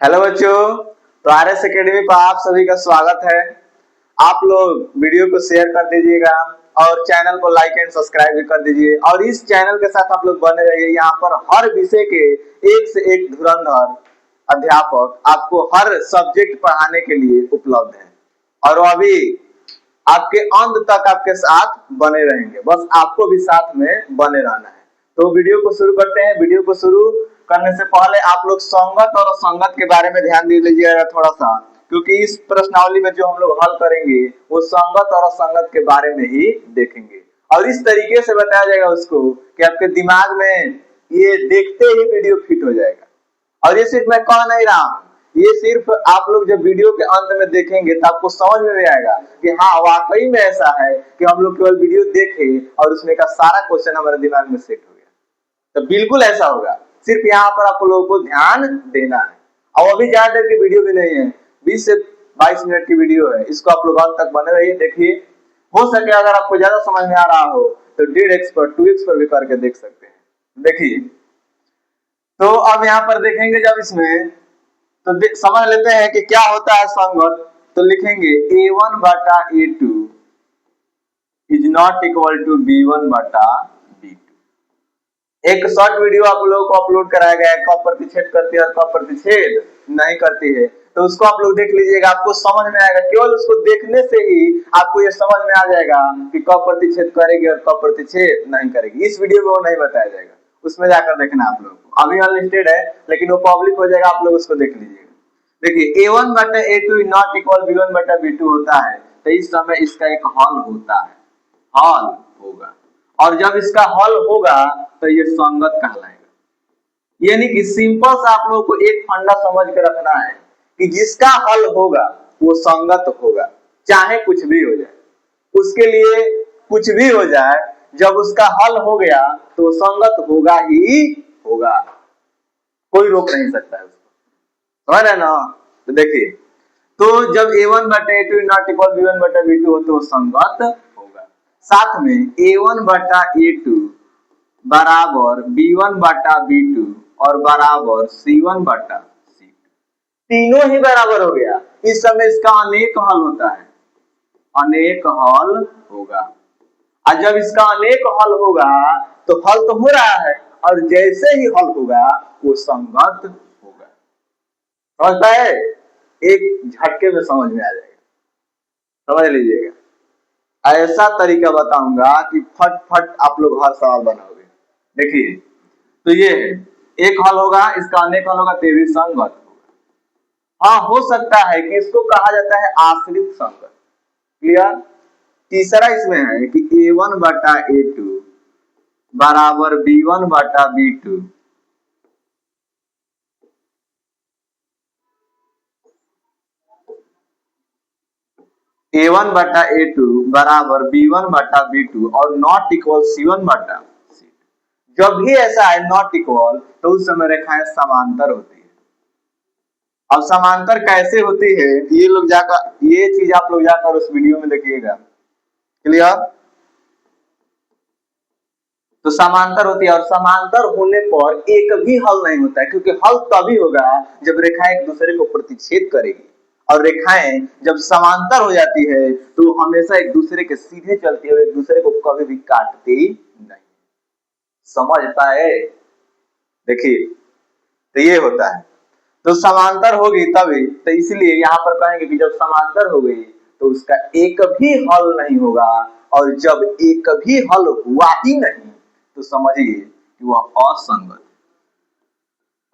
Hello बच्चों। तो RS academy पर आप सभी का स्वागत है। आप लोग वीडियो को शेयर कर दीजिएगा और चैनल को लाइक एंड सब्सक्राइब भी कर दीजिए और इस चैनल के साथ आप लोग बने रहिए। यहाँ पर हर विषय के एक से एक धुरंधर अध्यापक आपको हर सब्जेक्ट पढ़ाने के लिए उपलब्ध है और वो अभी आपके अंत तक आपके साथ बने रहेंगे। बस आपको भी साथ में बने रहना है। तो वीडियो को शुरू करते हैं। वीडियो को शुरू करने से पहले आप लोग संगत और असंगत के बारे में ध्यान दे लीजिएगा थोड़ा सा, क्योंकि इस प्रश्नावली में जो हम लोग हल करेंगे वो संगत और असंगत के बारे में ही देखेंगे और इस तरीके से बताया जाएगा उसको कि आपके दिमाग में ये देखते ही वीडियो फिट हो जाएगा। और ये सिर्फ मैं कह नहीं रहा हूं, ये सिर्फ आप लोग जब वीडियो के अंत में देखेंगे तो आपको समझ में भी आएगा कि हाँ वाकई में ऐसा है कि हम लोग केवल वीडियो देखे और उसमें का सारा क्वेश्चन हमारे दिमाग में सेट हो गया। तो बिल्कुल ऐसा होगा, सिर्फ यहाँ पर आप लोगों को ध्यान देना है। और अभी ज्यादा देर की वीडियो भी नहीं है, 20 से 22 मिनट की वीडियो है। इसको आप लोग अंत तक बने रहिए, देखिए। हो सके अगर आपको ज्यादा समझ में आ रहा हो तो 1.5x पर 2x पर भी करके देख सकते हैं। देखिए, तो अब यहाँ पर देखेंगे जब इसमें तो समझ लेते हैं कि क्या होता है संगत। तो लिखेंगे a1 बटा a2 is not equal to b1 बटा b2। एक शॉर्ट वीडियो आप लोगों को अपलोड कराया गया है, कब प्रतिच्छेद करती है और कब प्रतिच्छेद नहीं करती है। तो उसको आप लोग देख लीजिएगा, आपको समझ में आएगा। केवल उसको देखने से ही आपको ये समझ में आ जाएगा कि कब प्रतिच्छेद करेगी और कब प्रतिच्छेद नहीं करेगी। इस वीडियो में वो नहीं बताया जाएगा, उसमें जाकर देखना आप लोग को। अभी अनलिस्टेड है लेकिन वो पब्लिक हो जाएगा, आप लोग उसको देख लीजिएगा। देखिए a1 बटा a2 नॉट इक्वल b1 बटा b2 होता है, तो इस समय इसका एक हल होता है, हल होगा। और जब इसका हल होगा तो ये संगत कहलाएगा। यानी कि सिंपल सा आप लोगों को एक फंडा समझ के रखना है कि जिसका हल होगा वो संगत होगा, चाहे कुछ भी हो जाए। उसके लिए कुछ भी हो जाए, जब उसका हल हो गया तो संगत होगा ही होगा, कोई रोक नहीं सकता है उसको। समझ रहे ना? तो देखिए, तो जब a1 बटा a2 नॉट इक्वल b1 बटा b2 हो तो संगत होगा। साथ में a1 बटा a2 बराबर b1 बटा b2 और बराबर c1 बटा c2, तीनों ही बराबर हो गया। इस समय इसका अनेक हल होता है, अनेक हल होगा। और जब इसका अनेक हल होगा तो हल तो हो रहा है और जैसे ही हल होगा वो संगत होगा। समझता है? एक झटके में समझ में आ जाएगा, समझ लीजिएगा। ऐसा तरीका बताऊंगा कि फट फट आप लोग हर सवाल बनाओगे। देखिए, तो ये है, एक हल होगा, इसका अनेक हल होगा, तो भी संगत होगा। हाँ, हो सकता है कि इसको कहा जाता है आश्रित संगत। क्लियर? तीसरा इसमें है कि a1 बटा a2 बराबर b1 बटा b2 a1 बटा a2 बराबर b1 बटा b2 और नॉट इक्वल c1 बटा c2। जब भी ऐसा है नॉट इक्वल, तो उस समय रेखाएं समांतर होती है। अब समांतर कैसे होती है ये लोग जाकर, ये चीज आप लोग जाकर उस वीडियो में देखिएगा। क्लियर? तो समांतर होती है और समांतर होने पर एक भी हल नहीं होता है, क्योंकि हल तभी होगा जब रेखाएं एक दूसरे को प्रतिच्छेद करेगी। और रेखाएं जब समांतर हो जाती है तो हमेशा एक दूसरे के सीधे चलती है, एक दूसरे को कभी भी काटती नहीं। समझ पाए? देखिए, तो ये होता है। तो समांतर होगी तभी, तो इसलिए यहाँ पर कहेंगे कि जब समांतर हो गई तो उसका एक भी हल नहीं होगा। और जब एक भी हल हुआ ही नहीं तो समझिए कि वह असंगत,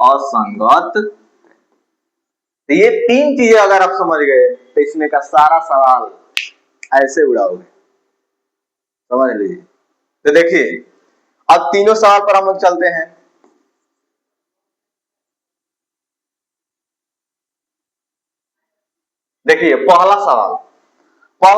असंगत। तो ये तीन चीजें अगर आप समझ गए तो इसमें का सारा सवाल ऐसे उड़ाओगे। समझ लीजिए। तो देखिए, अब तीनों सवाल पर हम लोग चलते हैं। देखिए, पहला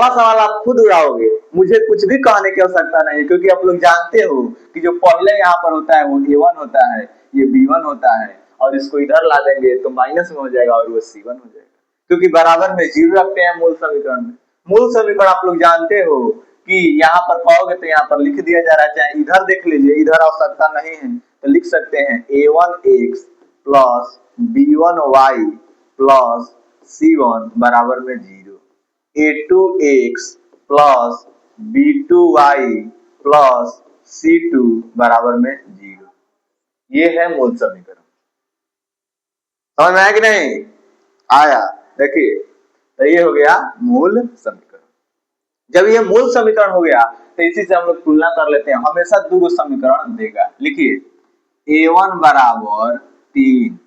सवाल आप खुद उड़ाओगे, मुझे कुछ भी कहने की आवश्यकता नहीं है, क्योंकि आप लोग जानते हो कि जो पहले यहाँ पर होता है वो a1 होता है, ये b1 होता है, और इसको इधर ला देंगे तो माइनस में हो जाएगा और वो c1 हो जाएगा, क्योंकि बराबर में जीरो रखते हैं मूल समीकरण में। मूल समीकरण आप लोग जानते हो कि यहाँ पर कहोगे तो यहाँ पर लिख दिया जा रहा है, चाहे इधर देख लीजिए, इधर आवश्यकता नहीं है तो लिख सकते हैं a1x plus b1y plus c1 बराबर में 0, a2x plus b2y plus c2 बराबर में 0। ये है मूल समीकरण। समझ में आया कि नहीं आया? देखिए तो ये हो गया मूल समीकरण। जब ये मूल समीकरण हो गया तो इसी से हम लोग तुलना कर लेते हैं। हमेशा दो समीकरण देगा। लिखिए a1 बराबर 3,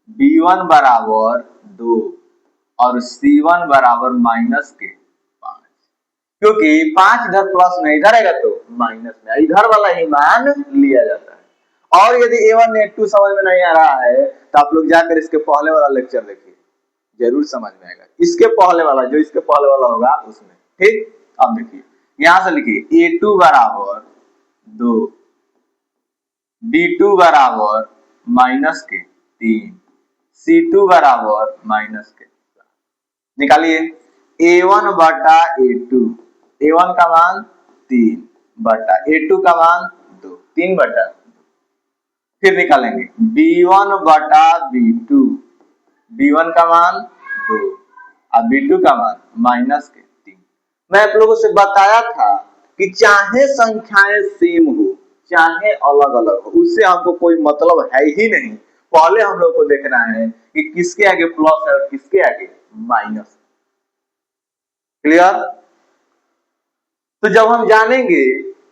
b1 बराबर 2 और c1 बराबर -5, क्योंकि 5 इधर प्लस में इधर आएगा तो माइनस में, इधर वाला ही मान लिया जाता है। और यदि a1 a2 समझ में नहीं आ रहा है तो आप लोग जाकर इसके पहले वाला लेक्चर देखिए, जरूर समझ में आएगा। इसके पहले वाला, जो इसके पहले वाला होगा उसमें, ठीक। अब देखिए यहां से लिखिए a2 बराबर 2, b2 बराबर -3, c2 बराबर -7। निकालिए a1 बटा a2, a1 का मान 3 बटा a2 का मान 2, 3 बटा 2। फिर निकालेंगे b1 बटा b2, b1 का मान 2 और b2 का मान -3। मैं आप लोगों से बताया था कि चाहे संख्याएं सेम हो चाहे अलग अलग हो, उससे हमको कोई मतलब है ही नहीं। पहले हम लोग को देखना है कि किसके आगे प्लस है और किसके आगे माइनस। क्लियर? तो जब हम जानेंगे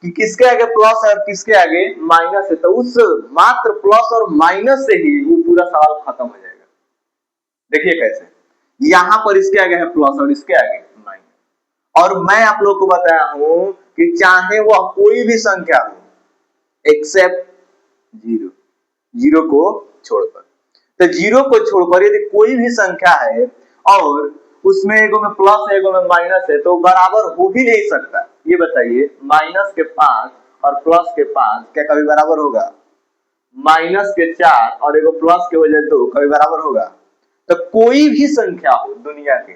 कि किसके आगे प्लस है और किसके आगे माइनस है तो उस मात्र प्लस और माइनस से ही वो पूरा सवाल खत्म हो जाएगा। देखिए कैसे, यहां पर इसके आगे है प्लस और इसके आगे माइनस। और मैं आप लोग को बताया हूं कि चाहे वह कोई भी संख्या हो एक्सेप्ट 0, 0 को छोड़कर। तो 0 को छोड़कर यदि कोई भी संख्या है और उसमें एगो में प्लस है एगो में माइनस है तो बराबर हो ही नहीं सकता। ये बताइए माइनस के 5 और प्लस के 5 क्या कभी बराबर होगा? माइनस के 4 और एगो प्लस के हो जाए तो कभी बराबर होगा? तो कोई भी संख्या हो दुनिया के,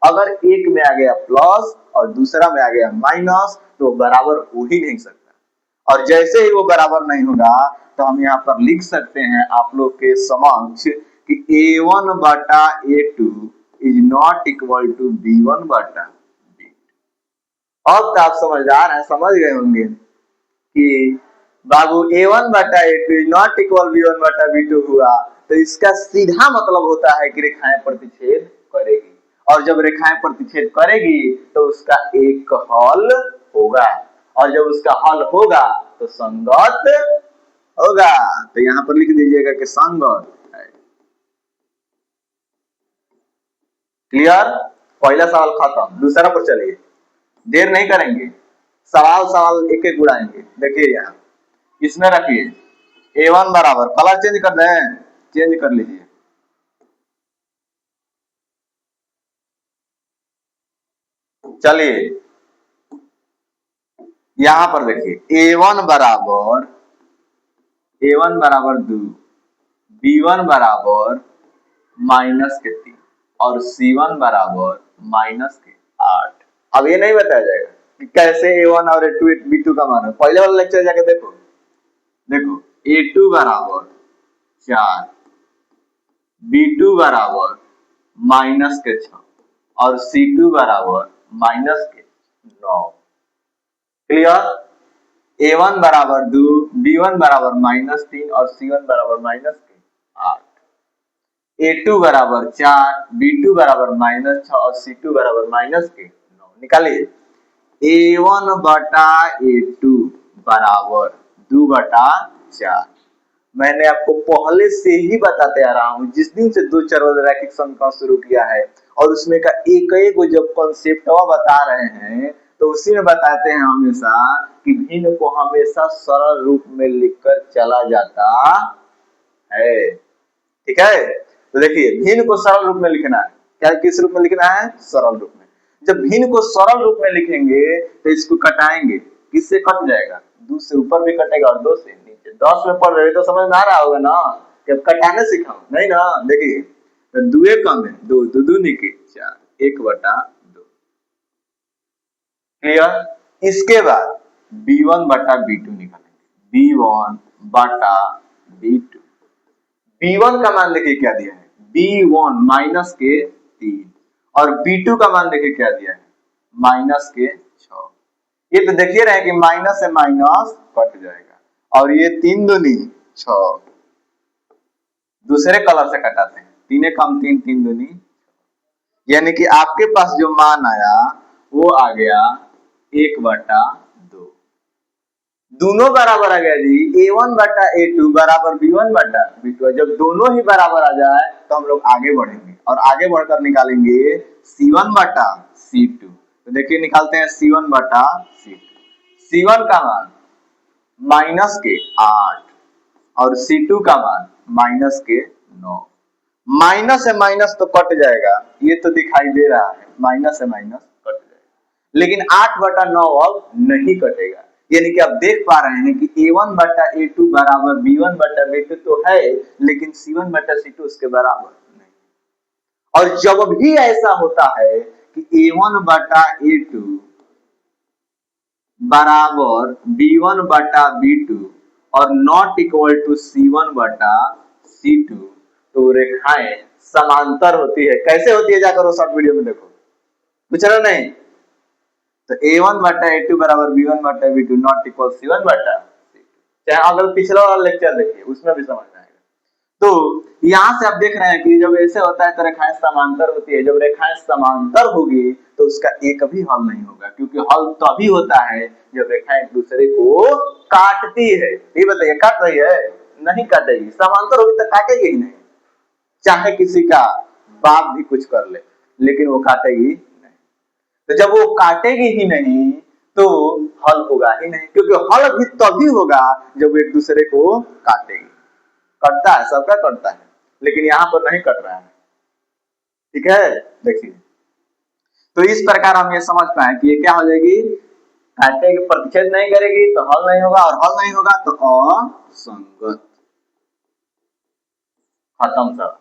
अगर एक में आ गया प्लस और दूसरा में आ गया माइनस तो बराबर हो ही नहीं सकता। और जैसे ही वो बराबर नहीं होगा तो हम यहाँ पर लिख सकते हैं आप लोग के समक्ष कि a1 बटा a2 is not equal to b1 बटा b2। अब तो आप समझदार हैं, समझ गए होंगे कि बाबू a1 बटा a2 is not equal b1 बटा b2 हुआ तो इसका सीधा मतलब होता है कि रेखाएं प्रतिच्छेद करेगी, और जब रेखाएं प्रतिच्छेद करेगी तो उसका एक हल होगा, और जब उसका हल होगा तो संगत होगा। तो यहां पर लिख दीजिएगा कि संगत है। क्लियर? पहला सवाल खत्म, दूसरा पर चलिए, देर नहीं करेंगे, सवाल एक एक उड़ाएंगे। देखिए यहाँ इसमें रखिए a1 बराबर, कलर चेंज कर दें, चेंज कर लीजिए। चलिए यहां पर देखिए a1 बराबर 2, b1 बराबर -3 और c1 बराबर -8। अब ये नहीं बताया जाएगा कि कैसे a1 और a2 b2 का मान है। पहले वाला लेक्चर जाके देखो, देखो a2 बराबर 4, b2 बराबर -6 और c2 बराबर -9। क्लियर? a1 बराबर 2, b1 बराबर -3 और c1 बराबर -8। a2 बराबर 4, b2 बराबर -6 और c2 बराबर -9। निकालिए a1 बटा a2 बराबर 2 बटा 4। मैंने आपको पहले से ही बताते आ रहा हूं, जिस दिन से दो चर रैखिक समीकरण शुरू किया है और उसमें का एक एक जब कॉन्सेप्ट बता रहे हैं तो उसी में बताते हैं हमेशा कि भिन्न को हमेशा सरल रूप में लिखकर चला जाता है। ठीक है? तो देखिए भिन्न को सरल रूप में लिखना है। क्या किस रूप में लिखना है? सरल रूप में। जब भिन्न को सरल रूप में लिखेंगे तो इसको कटाएंगे, किससे कट जाएगा? 2 से ऊपर भी कटेगा और 2 से नीचे। 10 में पढ़ रहे तो समझ में आ रहा होगा ना, जब कटाने सिखाऊं नहीं ना। देखिए तो 2 कम है 2, 2 2 निके 4, 1 बटा 2। क्लियर? इसके बाद b1 बटा b2 निकालेंगे, b1 बटा b2। B1 का मान देखिए क्या दिया है, B1 माइनस के 3 और B2 का मान देखिए क्या दिया है, माइनस के 6। ये तो देखिए रहे कि माइनस से माइनस कट जाएगा और ये 3 दूनी 6। दूसरे कलर से कटाते हैं, 3 कम 3, 3 दूनी, यानी कि आपके पास जो मान आया वो आ गया 1/2। दोनों बराबर आ गया जी, A1 बटा A2 बराबर B1 बटा B2। जब दोनों ही बराबर आ जाए तो हम लोग आगे बढ़ेंगे और आगे बढ़कर निकालेंगे C1 बटा C2। तो देखिए निकालते हैं C1 बटा C2। C1 का मान माइनस के 8 और C2 का मान माइनस के 9। माइनस से माइनस तो कट जाएगा, ये तो दिखाई दे रहा है, माइनस से माइनस कट जाएगा, लेकिन 8/9 अब नहीं कटेगा। यानी कि आप देख पा रहे हैं कि A1 बटा A2 बराबर B1 बटा B2 तो है, लेकिन C1 बटा C2 उसके बराबर नहीं। और जब भी ऐसा होता है कि A1 बटा A2 बराबर B1 बटा B2 और नॉट इक्वल टू C1 बटा C2, तो रेखाएं समांतर होती है। कैसे होती है जाकर वो शॉर्ट वीडियो में देखो, पूछ रहे नहीं? तो A1 बटा A2 बराबर B1 बटा B2 नॉट इक्वल C1 बटा C2। चाहे अगर पिछला वाला लेक्चर देखिए उसमें भी समझ आएगा। तो यहाँ से आप देख रहे हैं कि जब ऐसे होता है तो रेखाएं समांतर होती है। जब रेखाएं समांतर होगी तो उसका एक भी हल नहीं होगा, क्योंकि हल तभी होता है जब रेखाएं एक दूसरे को काटती है। ये बताइए, काट रही है? नहीं काटेगी। समांतर होगी तो काटेगी ही नहीं, चाहे किसी का बाप भी कुछ कर ले, लेकिन वो काटेगी नहीं। तो जब वो काटेगी ही नहीं तो हल होगा ही नहीं, क्योंकि हल भी तभी होगा जब एक दूसरे को काटेगी। कटता है, सबका कटता है, लेकिन यहाँ पर नहीं कट रहा है। ठीक है, देखिए तो इस प्रकार हम ये समझ पाए कि ये क्या हो जाएगी, काटेगी, प्रतिच्छेद नहीं करेगी तो हल नहीं होगा, और हल नहीं होगा तो असंगत। खत्म सवाल।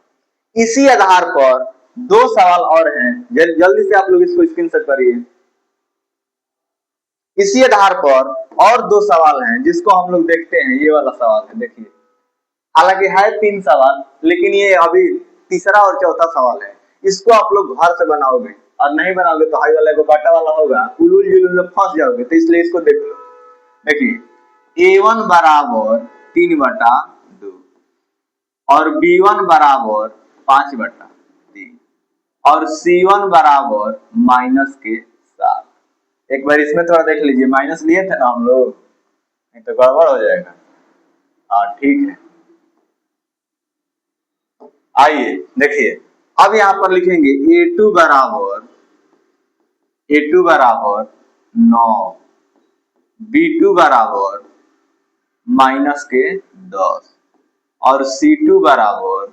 इसी आधार पर दो सवाल और हैं, जल्दी से आप लोग इसको स्क्रीनशॉट करिए। इसी आधार पर और दो सवाल हैं जिसको हम लोग देखते हैं। ये वाला सवाल है, देखिए, हालांकि है 3 सवाल, लेकिन ये अभी तीसरा और चौथा सवाल है। इसको आप लोग घर से बनाओगे, और नहीं बनाओगे तो हाई वाला को बाटा वाला होगा, उलूल जुलूल में फंस जाओगे। तो इसलिए इसको देख लो। देखिए A1 बराबर 3/2 और B1 बराबर 5/3 और C1 बराबर माइनस के 7। एक बार इसमें थोड़ा देख लीजिए, माइनस लिए थे ना हम लोग, नहीं तो गड़बड़ हो जाएगा। हाँ ठीक है, आइए देखिए, अब यहां पर लिखेंगे A2 बराबर 9, B2 बराबर माइनस के 10 और C2 बराबर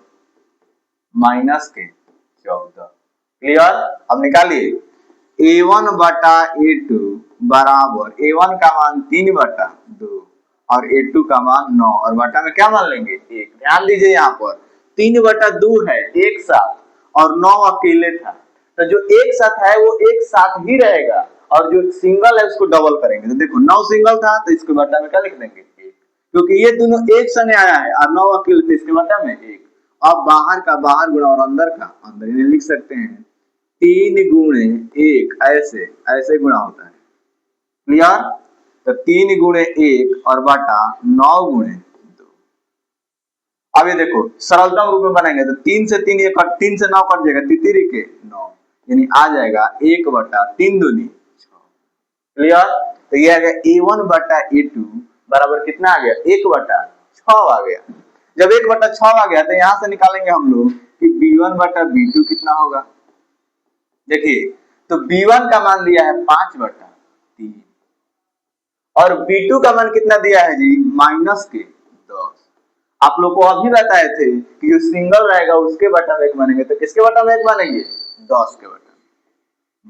माइनस के 14। क्लियर? अब निकालिए A1 बटा A2 बराबर, A1 का मान 3/2 और A2 का मान 9, और बटा में क्या मान लेंगे 1। ध्यान दीजिए यहाँ पर 3/2 है एक साथ और 9 अकेले था, तो जो एक साथ है वो एक साथ ही रहेगा, और जो सिंगल है उसको डबल करेंगे। तो देखो 9 सिंगल था तो इसके बटा में क्या लिख देंगे 1, क्योंकि ये दोनों एक सने आया है और 9 अकेले थे, इसके बटा में 1। अब बाहर का बाहर गुणा और अंदर का अंदर, इन्हें लिख सकते हैं 3 गुणे 1, ऐसे ऐसे गुणा होता है। क्लियर? तो 3 गुणे 1 और बटा 9 गुणे 2। अब ये देखो सरलतम रूप में बनाएंगे तो 3 से 3 ये कट, 3 से 9 कट जाएगा, तितिरी के 9, यानी आ जाएगा 1/3 दूनी 6। क्लियर? तो ये आ गया A1 बटा A2 बराबर कितना आ गया 1/6 आ गया। जब 1/6 आ गया तो यहां से निकालेंगे हम लोग कि B1 बटा B2 कितना होगा। देखिए तो B1 का मान दिया है 5/3 और B2 का मान कितना दिया है जी, माइनस के 10। आप लोग को अभी बताए थे कि जो सिंगल रहेगा उसके बटा में 1 मानेंगे, तो किसके बटा में 1 मानेंगे 10 के बटा।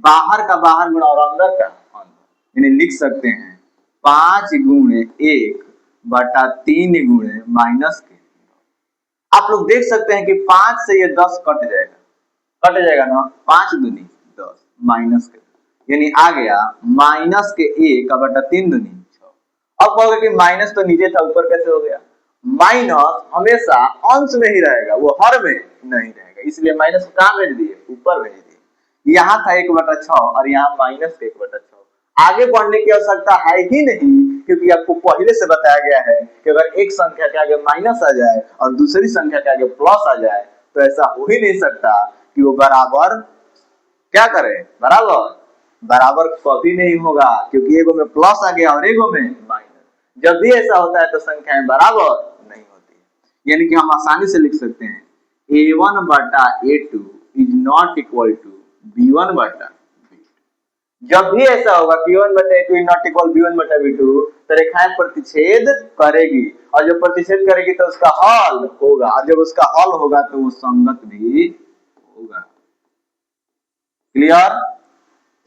बाहर का बाहर गुणा और अंदर का अंदर, यानी लिख सकते हैं 5 गुणे 1/3 गुणे माइनस के। आप लोग देख सकते हैं कि 5 से ये 10 कट जाएगा ना, 5 दूनी 10 माइनस के, यानी आ गया माइनस के 1/3 दूनी 6। अब कहोगे कि माइनस तो नीचे था ऊपर कैसे हो गया, माइनस हमेशा अंश में ही रहेगा, वो हर में नहीं रहेगा, इसलिए माइनस को कहां भेज दिए, ऊपर भेज दिए। यहाँ था 1/6 और यहाँ माइनस 1/6। आगे बढ़ने की आवश्यकता है ही नहीं, क्योंकि आपको पहले से बताया गया है कि अगर एक संख्या के आगे माइनस आ जाए और दूसरी संख्या के आगे प्लस आ जाए तो ऐसा हो ही नहीं सकता कि वो बराबर क्या करे, बराबर बराबर कभी नहीं होगा, क्योंकि एगो में प्लस आ गया और एगो में माइनस। जब भी ऐसा होता है तो संख्याएं बराबर नहीं होती, यानी कि हम आसानी से लिख सकते हैं a1 बटा a2 is not equal to b1 बटा b2। जब भी ऐसा होगा कि a1 बटा a2 is not equal b1 बटा b2 तो रेखाएं प्रतिच्छेद करेगी, और जब प्रतिच्छेद करेगी तो उसका हल होगा, और जब उसका हल होगा तो वो संगत भी होगा। क्लियर?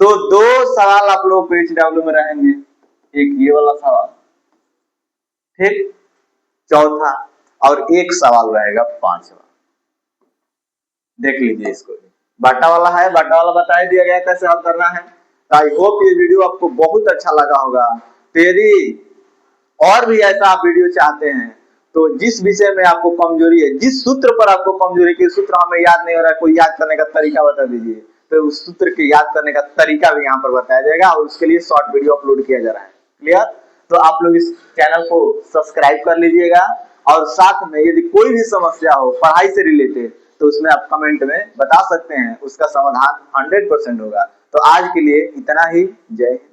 तो दो सवाल आप लोग को HW में रहेंगे, एक ये वाला सवाल, ठीक, चौथा, और एक सवाल रहेगा पांचवा। देख लीजिए इसको, बाटा वाला है, बाटा वाला बता दिया गया कैसे हल करना है। आई होप ये वीडियो आपको बहुत अच्छा लगा होगा। तेरी और भी ऐसा आप वीडियो चाहते हैं तो जिस विषय में आपको कमजोरी है, जिस सूत्र पर आपको कमजोरी है, सूत्र हमें याद नहीं हो रहा है, कोई याद करने का तरीका बता दीजिए, तो उस सूत्र के याद करने का तरीका भी यहाँ पर बताया जाएगा और उसके लिए शॉर्ट वीडियो अपलोड किया जा रहा है। क्लियर? तो आप लोग इस चैनल को सब्सक्राइब कर लीजिएगा, और साथ में यदि कोई भी समस्या हो पढ़ाई से रिलेटेड तो उसमें आप कमेंट में बता सकते हैं, उसका समाधान 100% होगा। तो आज के लिए इतना ही, जय हिंद।